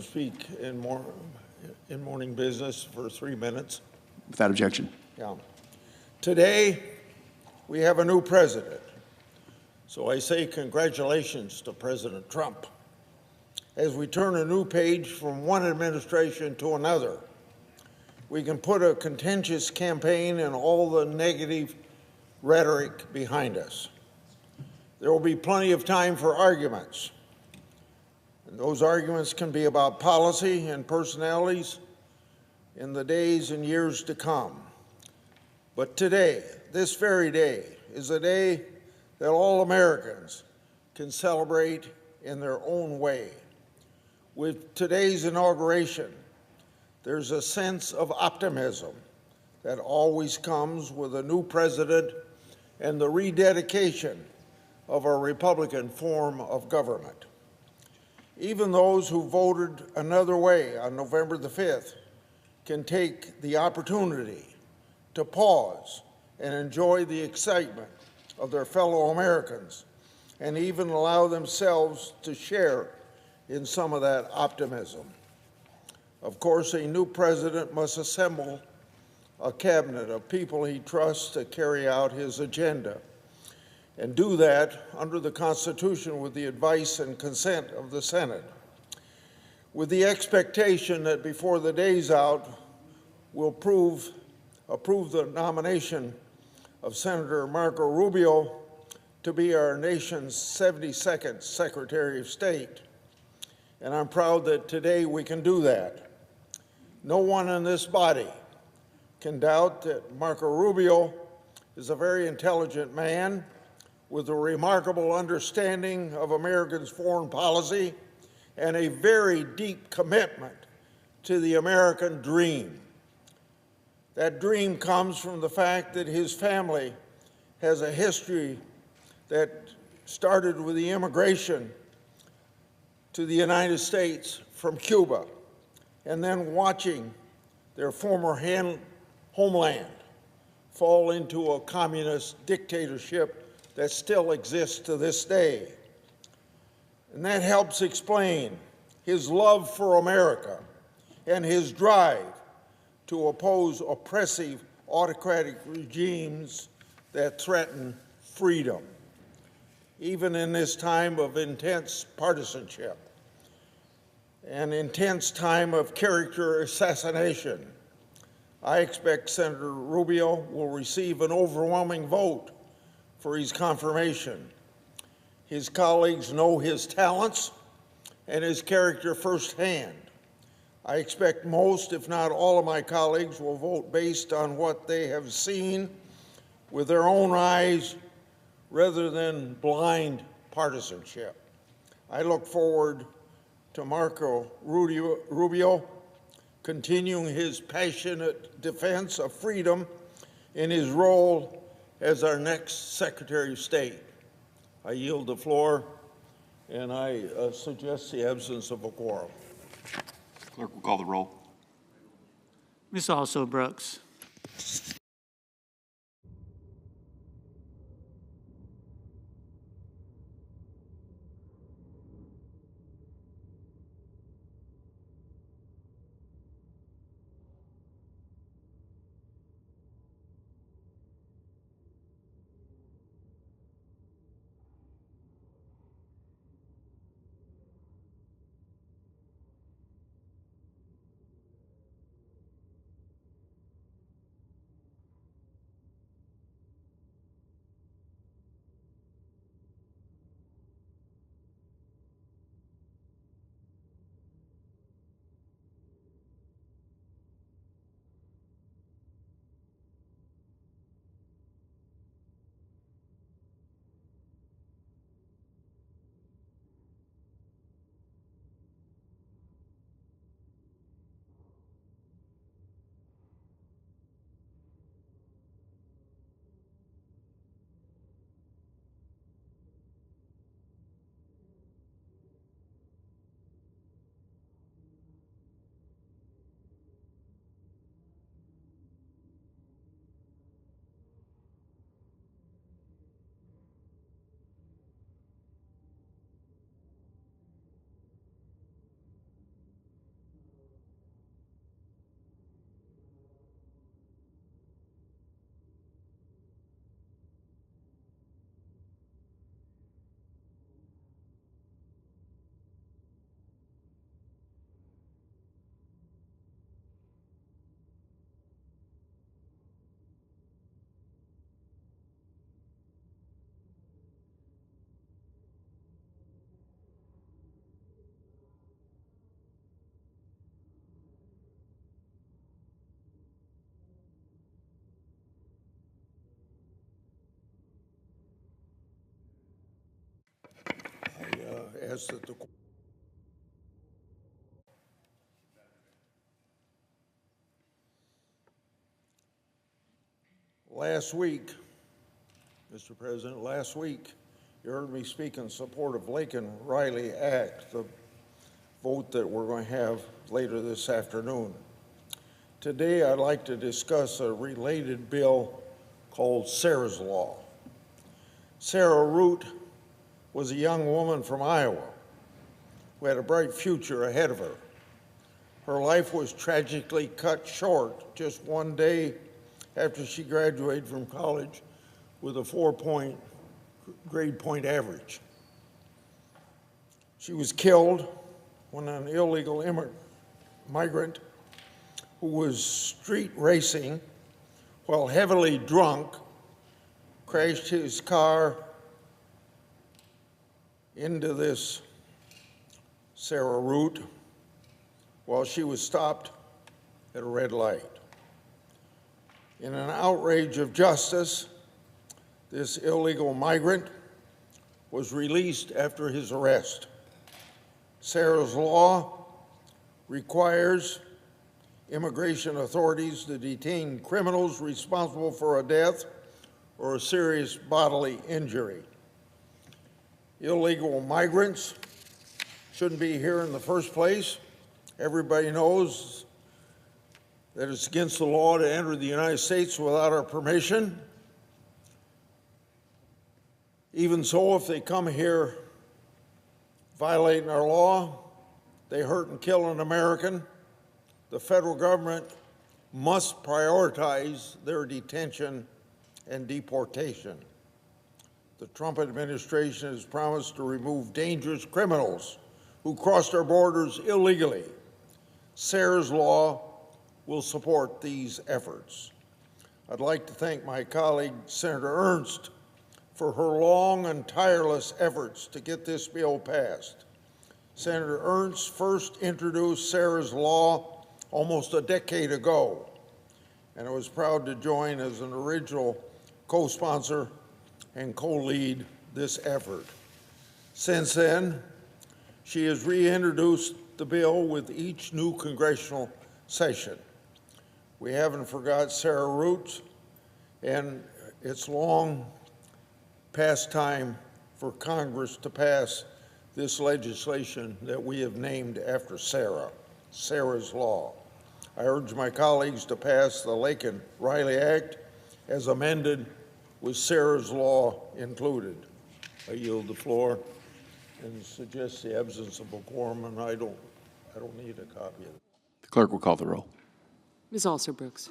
Speak in morning business for 3 minutes. Without objection. Yeah. Today, we have a new president. So I say congratulations to President Trump. As we turn a new page from one administration to another, we can put a contentious campaign and all the negative rhetoric behind us. There will be plenty of time for arguments. And those arguments can be about policy and personalities in the days and years to come. But today, this very day, is a day that all Americans can celebrate in their own way. With today's inauguration, there's a sense of optimism that always comes with a new president and the rededication of a Republican form of government. Even those who voted another way on November the 5th can take the opportunity to pause and enjoy the excitement of their fellow Americans and even allow themselves to share in some of that optimism. Of course, a new president must assemble a cabinet of people he trusts to carry out his agenda, and do that under the Constitution with the advice and consent of the Senate, with the expectation that before the day's out, we'll approve the nomination of Senator Marco Rubio to be our nation's 72nd Secretary of State. And I'm proud that today we can do that. No one in this body can doubt that Marco Rubio is a very intelligent man with a remarkable understanding of Americans' foreign policy and a very deep commitment to the American dream. That dream comes from the fact that his family has a history that started with the immigration to the United States from Cuba, and then watching their former homeland fall into a communist dictatorship that still exists to this day. And that helps explain his love for America and his drive to oppose oppressive autocratic regimes that threaten freedom, even in this time of intense partisanship, an intense time of character assassination. I expect Senator Rubio will receive an overwhelming vote for his confirmation. His colleagues know his talents and his character firsthand. I expect most, if not all, of my colleagues will vote based on what they have seen with their own eyes rather than blind partisanship. I look forward to Marco Rubio continuing his passionate defense of freedom in his role as our next Secretary of State. I yield the floor, and I suggest the absence of a quorum. Clerk will call the roll. Ms. Also Brooks. ask that the last week, Mr. President, last week, you heard me speak in support of Lincoln-Riley Act, the vote that we're going to have later this afternoon. Today, I'd like to discuss a related bill called Sarah's Law. Sarah Root was a young woman from Iowa who had a bright future ahead of her. Her life was tragically cut short just one day after she graduated from college with a 4-point grade point average. She was killed when an illegal migrant who was street racing while heavily drunk crashed his car into this Sarah Root while she was stopped at a red light. In an outrage of justice, this illegal migrant was released after his arrest. Sarah's Law requires immigration authorities to detain criminals responsible for a death or a serious bodily injury. Illegal migrants shouldn't be here in the first place. Everybody knows that it's against the law to enter the United States without our permission. Even so, if they come here violating our law, they hurt and kill an American, the federal government must prioritize their detention and deportation. The Trump administration has promised to remove dangerous criminals who crossed our borders illegally. Sarah's Law will support these efforts. I'd like to thank my colleague, Senator Ernst, for her long and tireless efforts to get this bill passed. Senator Ernst first introduced Sarah's Law almost a decade ago, and I was proud to join as an original co-sponsor and co-lead this effort. Since then, she has reintroduced the bill with each new congressional session. We haven't forgot Sarah Root, and it's long past time for Congress to pass this legislation that we have named after Sarah, Sarah's Law. I urge my colleagues to pass the Lincoln-Riley Act as amended with Sarah's Law included. I yield the floor and suggest the absence of a quorum, and I don't need a copy of it. The clerk will call the roll. Ms. Also Brooks.